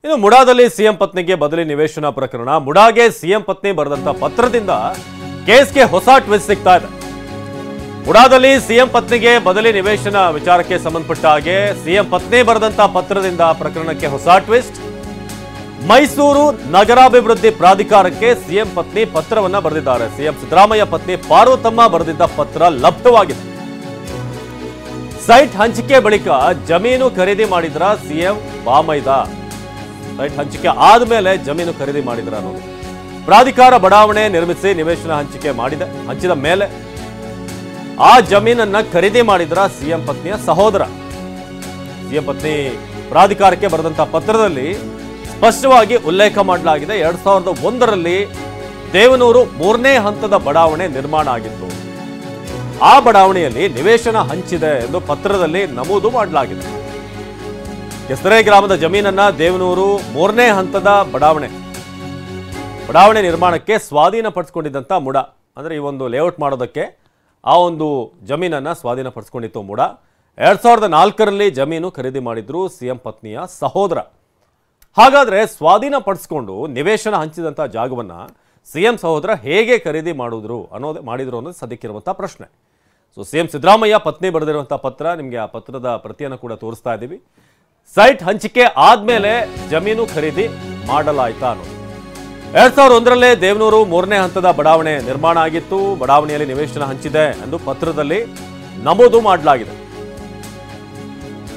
ಇನ್ನು ಮುಡಾದಲ್ಲಿ ಸಿಎಂ ಪತ್ನಿಗೆ ಬದಲಿ ನಿವೇಶನ ಪ್ರಕರಣ. ಮುಡಾಗೆ ಸಿಎಂ ಪತ್ನಿ ಬರೆದಂತ ಪತ್ರದಿಂದ ಕೇಸ್ಗೆ ಹೊಸ ಟ್ವಿಸ್ಟ್ ಸಿಗ್ತಾ ಇದೆ. ಮುಡಾದಲ್ಲಿ ಸಿಎಂ ಪತ್ನಿಗೆ ಬದಲಿ ನಿವೇಶನ ವಿಚಾರಕ್ಕೆ ಸಂಬಂಧಪಟ್ಟ ಹಾಗೆ ಸಿಎಂ ಪತ್ನಿ ಬರೆದಂತ ಪತ್ರದಿಂದ ಪ್ರಕರಣಕ್ಕೆ ಹೊಸ ಟ್ವಿಸ್ಟ್. ಮೈಸೂರು ನಗರಾಭಿವೃದ್ಧಿ ಪ್ರಾಧಿಕಾರಕ್ಕೆ ಸಿಎಂ ಪತ್ನಿ ಪತ್ರವನ್ನ ಬರೆದಿದ್ದಾರೆ. ಸಿಎಂ ಸಿದ್ದರಾಮಯ್ಯ ಪತ್ನಿ ಪಾರ್ವತಮ್ಮ ಬರೆದಿದ್ದ ಪತ್ರ ಲಭ್ಯವಾಗಿದೆ. ಸೈಟ್ ಹಂಚಿಕೆ ಬಳಿಕ ಜಮೀನು ಖರೀದಿ ಮಾಡಿದ್ರ ಸಿಎಂ ಬಾಮೈದ. ಸೈಟ್ ಹಂಚಿಕೆ ಆದ್ಮೇಲೆ ಜಮೀನು ಖರೀದಿ ಮಾಡಿದ್ರ ಅನ್ನೋದು. ಪ್ರಾಧಿಕಾರ ಬಡಾವಣೆ ನಿರ್ಮಿಸಿ ನಿವೇಶನ ಹಂಚಿದ ಮೇಲೆ ಆ ಜಮೀನನ್ನ ಖರೀದಿ ಮಾಡಿದ್ರ ಸಿಎಂ ಪತ್ನಿಯ ಸಹೋದರ. ಸಿಎಂ ಪತ್ನಿ ಪ್ರಾಧಿಕಾರಕ್ಕೆ ಬರೆದಂತ ಪತ್ರದಲ್ಲಿ ಸ್ಪಷ್ಟವಾಗಿ ಉಲ್ಲೇಖ ಮಾಡಲಾಗಿದೆ. 2001ರಲ್ಲಿ ದೇವನೂರು 3ನೇ ಹಂತದ ಬಡಾವಣೆ ನಿರ್ಮಾಣ ಆಗಿತ್ತು. ಆ ಬಡಾವಣೆಯಲ್ಲಿ ನಿವೇಶನ ಹಂಚಿದೆ ಎಂದು ಪತ್ರದಲ್ಲಿ ನಮೂದು ಮಾಡಲಾಗಿದೆ. ಕೆಸರೆ ಗ್ರಾಮದ ಜಮೀನನ್ನ ದೇವನೂರು 3ನೇ ಹಂತದ ಬಡಾವಣೆ ನಿರ್ಮಾಣಕ್ಕೆ ಸ್ವಾಧೀನಪಡಿಸಿಕೊಂಡಿದ್ದಂತ ಮುಡ, ಅಂದ್ರೆ ಈ ಒಂದು ಲೇಔಟ್ ಮಾಡೋದಕ್ಕೆ ಆ ಒಂದು ಜಮೀನನ್ನ ಸ್ವಾಧೀನಪಡಿಸಿಕೊಂಡಿತ್ತು ಮುಡ. 2004ರಲ್ಲಿ ಜಮೀನು ಖರೀದಿ ಮಾಡಿದ್ರು ಸಿಎಂ ಪತ್ನಿಯ ಸಹೋದರ. ಹಾಗಾದ್ರೆ ಸ್ವಾಧೀನಪಡಿಸಿಕೊಂಡು ನಿವೇಶನ ಹಂಚಿದಂತ ಜಾಗವನ್ನ ಸಿಎಂ ಸಹೋದರ ಹೇಗೆ ಖರೀದಿ ಮಾಡಿದ್ರು ಅನ್ನೋದು ಸದ್ಯಕ್ಕಿರುವಂತಹ ಪ್ರಶ್ನೆ. ಸೊ ಸಿಎಂ ಸಿದ್ದರಾಮಯ್ಯ ಪತ್ನಿ ಬರೆದಿರುವಂತಹ ಪತ್ರ, ನಿಮಗೆ ಆ ಪತ್ರದ ಪ್ರತಿಯನ್ನು ಕೂಡ ತೋರಿಸ್ತಾ ಇದ್ದೀವಿ. ಸೈಟ್ ಹಂಚಿಕೆ ಆದ್ಮೇಲೆ ಜಮೀನು ಖರೀದಿ ಮಾಡಲಾಯ್ತಾ ಅನ್ನೋದು. 2001ರಲ್ಲೇ ದೇವನೂರು 3ನೇ ಹಂತದ ಬಡಾವಣೆ ನಿರ್ಮಾಣ ಆಗಿತ್ತು. ಬಡಾವಣೆಯಲ್ಲಿ ನಿವೇಶನ ಹಂಚಿದೆ ಎಂದು ಪತ್ರದಲ್ಲಿ ನಮೂದು ಮಾಡಲಾಗಿದೆ.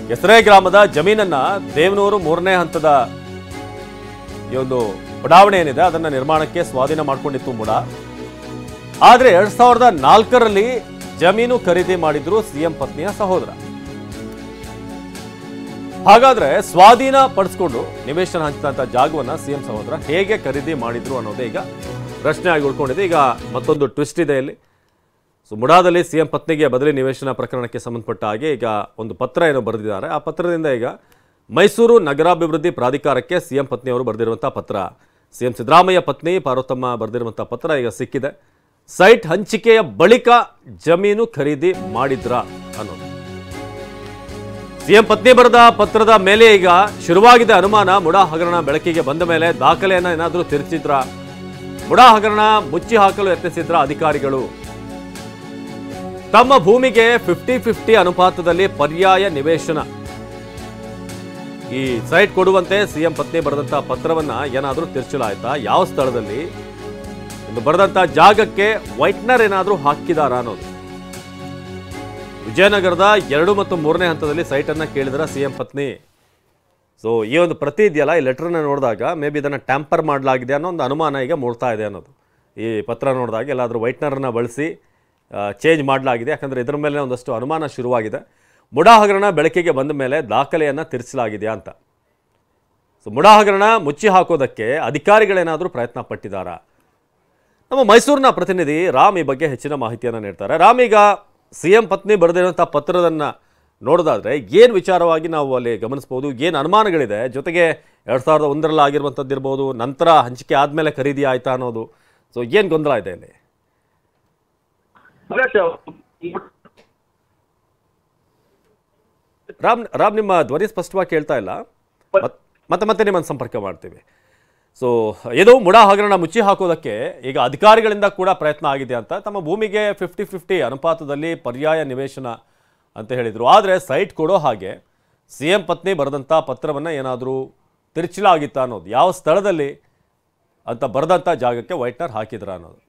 ಕೆಸರೆ ಗ್ರಾಮದ ಜಮೀನನ್ನ ದೇವನೂರು 3ನೇ ಹಂತದ ಈ ಒಂದು ಬಡಾವಣೆ ಏನಿದೆ ಅದನ್ನ ನಿರ್ಮಾಣಕ್ಕೆ ಸ್ವಾಧೀನ ಮಾಡಿಕೊಂಡಿತ್ತು ಮುಡ. ಆದ್ರೆ 2004ರಲ್ಲಿ ಜಮೀನು ಖರೀದಿ ಮಾಡಿದ್ರು ಸಿಎಂ ಪತ್ನಿಯ ಸಹೋದರ. ಹಾಗಾದ್ರೆ ಸ್ವಾಧೀನ ಪಡಿಸ್ಕೊಂಡು ನಿವೇಶನ ಹಂಚಿದಂತ ಜಾಗವನ್ನ ಸಿಎಂ ಸಹೋದರ ಹೇಗೆ ಖರೀದಿ ಮಾಡಿದ್ರು ಅನ್ನೋದೇ ಈಗ ಪ್ರಶ್ನೆ ಆಗಿ ಉಳ್ಕೊಂಡಿದೆ. ಈಗ ಮತ್ತೊಂದು ಟ್ವಿಸ್ಟ್ ಇದೆ ಇಲ್ಲಿ. ಸೊ ಮುಡಾದಲ್ಲಿ ಸಿಎಂ ಪತ್ನಿಗೆ ಬದಲಿ ನಿವೇಶನ ಪ್ರಕರಣಕ್ಕೆ ಸಂಬಂಧಪಟ್ಟ ಹಾಗೆ ಈಗ ಒಂದು ಪತ್ರ ಏನೋ ಬರೆದಿದ್ದಾರೆ. ಆ ಪತ್ರದಿಂದ ಈಗ ಮೈಸೂರು ನಗರಾಭಿವೃದ್ಧಿ ಪ್ರಾಧಿಕಾರಕ್ಕೆ ಸಿಎಂ ಪತ್ನಿಯವರು ಬರೆದಿರುವಂತಹ ಪತ್ರ, ಸಿಎಂ ಸಿದ್ದರಾಮಯ್ಯ ಪತ್ನಿ ಪಾರ್ವತಮ್ಮ ಬರೆದಿರುವಂತಹ ಪತ್ರ ಈಗ ಸಿಕ್ಕಿದೆ. ಸೈಟ್ ಹಂಚಿಕೆಯ ಬಳಿಕ ಜಮೀನು ಖರೀದಿ ಮಾಡಿದ್ರ ಅನ್ನೋದು. ಸಿಎಂ ಪತ್ನಿ ಬರೆದ ಪತ್ರದ ಮೇಲೆ ಈಗ ಶುರುವಾಗಿದೆ ಅನುಮಾನ. ಮುಡಾ ಹಗರಣ ಬೆಳಕಿಗೆ ಬಂದ ಮೇಲೆ ದಾಖಲೆಯನ್ನ ಏನಾದರೂ ತಿರುಚಿದ್ರ, ಮುಡಾ ಹಗರಣ ಮುಚ್ಚಿ ಹಾಕಲು ಯತ್ನಿಸಿದ್ರ ಅಧಿಕಾರಿಗಳು. ತಮ್ಮ ಭೂಮಿಗೆ 50-50 ಅನುಪಾತದಲ್ಲಿ ಪರ್ಯಾಯ ನಿವೇಶನ ಈ ಸೈಟ್ ಕೊಡುವಂತೆ ಸಿಎಂ ಪತ್ನಿ ಬರೆದಂತಹ ಪತ್ರವನ್ನ ಏನಾದರೂ ತಿರ್ಚಲಾಯ್ತಾ? ಯಾವ ಸ್ಥಳದಲ್ಲಿ ಎಂದು ಬರೆದಂತಹ ಜಾಗಕ್ಕೆ ವೈಟ್ನರ್ ಏನಾದರೂ ಹಾಕಿದಾರ ಅನ್ನೋದು. ವಿಜಯನಗರದ 2 ಮತ್ತು 3ನೇ ಹಂತದಲ್ಲಿ ಸೈಟ್ ಅನ್ನ ಕೇಳಿದ್ರ ಸಿಎಂ ಪತ್ನಿ. ಸೊ ಈ ಒಂದು ಪ್ರತಿ ಇದೆಯಲ್ಲ, ಈ ಲೆಟರ್ನ ನೋಡಿದಾಗ ಮೇ ಬಿ ಇದನ್ನ ಟ್ಯಾಂಪರ್ ಮಾಡಲಾಗಿದೆ ಅನ್ನೋ ಒಂದು ಅನುಮಾನ ಈಗ ಮೂಡ್ತಾ ಇದೆ ಅನ್ನೋದು. ಈ ಪತ್ರ ನೋಡಿದಾಗ ಎಲ್ಲಾದರೂ ವೈಟ್ನರ್ನ ಬಳಸಿ ಚೇಂಜ್ ಮಾಡಲಾಗಿದೆ. ಯಾಕಂದರೆ ಇದರ ಮೇಲೆ ಒಂದಷ್ಟು ಅನುಮಾನ ಶುರುವಾಗಿದೆ. ಮುಡಾ ಹಗರಣ ಬೆಳಕಿಗೆ ಬಂದ ಮೇಲೆ ದಾಖಲೆಯನ್ನು ತಿರ್ಚಲಾಗಿದೆಯಾ ಅಂತ. ಸೊ ಮುಡಾ ಹಗರಣ ಮುಚ್ಚಿ ಹಾಕೋದಕ್ಕೆ ಅಧಿಕಾರಿಗಳೇನಾದರೂ ಪ್ರಯತ್ನ ಪಟ್ಟಿದ್ದಾರಾ? ನಮ್ಮ ಮೈಸೂರಿನ ಪ್ರತಿನಿಧಿ ರಾಮ್ ಈ ಬಗ್ಗೆ ಹೆಚ್ಚಿನ ಮಾಹಿತಿಯನ್ನು ನೀಡ್ತಾರೆ. ರಾಮ್, ಈಗ ಸಿಎಂ ಪತ್ನಿ ಬರೆದಿರುವಂಥ ಪತ್ರದನ್ನ ನೋಡೋದಾದ್ರೆ ಏನು ವಿಚಾರವಾಗಿ ನಾವು ಅಲ್ಲಿ ಗಮನಿಸಬಹುದು? ಏನು ಅನುಮಾನಗಳಿದೆ? ಜೊತೆಗೆ 2001ರಲ್ಲಿ ಆಗಿರುವಂಥದ್ದು ಇರ್ಬೋದು, ನಂತರ ಹಂಚಿಕೆ ಆದಮೇಲೆ ಖರೀದಿ ಆಯ್ತಾ ಅನ್ನೋದು. ಸೊ ಏನು ಗೊಂದಲ ಇದೆ ಇಲ್ಲಿ? ರಾಮ್, ನಿಮ್ಮ ಧ್ವನಿ ಸ್ಪಷ್ಟವಾಗಿ ಕೇಳ್ತಾ ಇಲ್ಲ. ಮತ್ತೆ ನಿಮ್ಮನ್ನು ಸಂಪರ್ಕ ಮಾಡ್ತೀವಿ. ಸೊ ಇದು ಮುಡಾ ಹಗರಣ ಮುಚ್ಚಿ ಹಾಕೋದಕ್ಕೆ ಈಗ ಅಧಿಕಾರಿಗಳಿಂದ ಕೂಡ ಪ್ರಯತ್ನ ಆಗಿದೆ ಅಂತ. ತಮ್ಮ ಭೂಮಿಗೆ 50-50 ಅನುಪಾತದಲ್ಲಿ ಪರ್ಯಾಯ ನಿವೇಶನ ಅಂತ ಹೇಳಿದರು. ಆದರೆ ಸೈಟ್ ಕೊಡೋ ಹಾಗೆ ಸಿಎಂ ಪತ್ನಿ ಬರೆದಂಥ ಪತ್ರವನ್ನು ಏನಾದರೂ ತಿರುಚಲಾಗಿತ್ತಾ ಅನ್ನೋದು, ಯಾವ ಸ್ಥಳದಲ್ಲಿ ಅಂತ ಬರೆದಂಥ ಜಾಗಕ್ಕೆ ವೈಟ್ನರ್ ಹಾಕಿದ್ರ ಅನ್ನೋದು.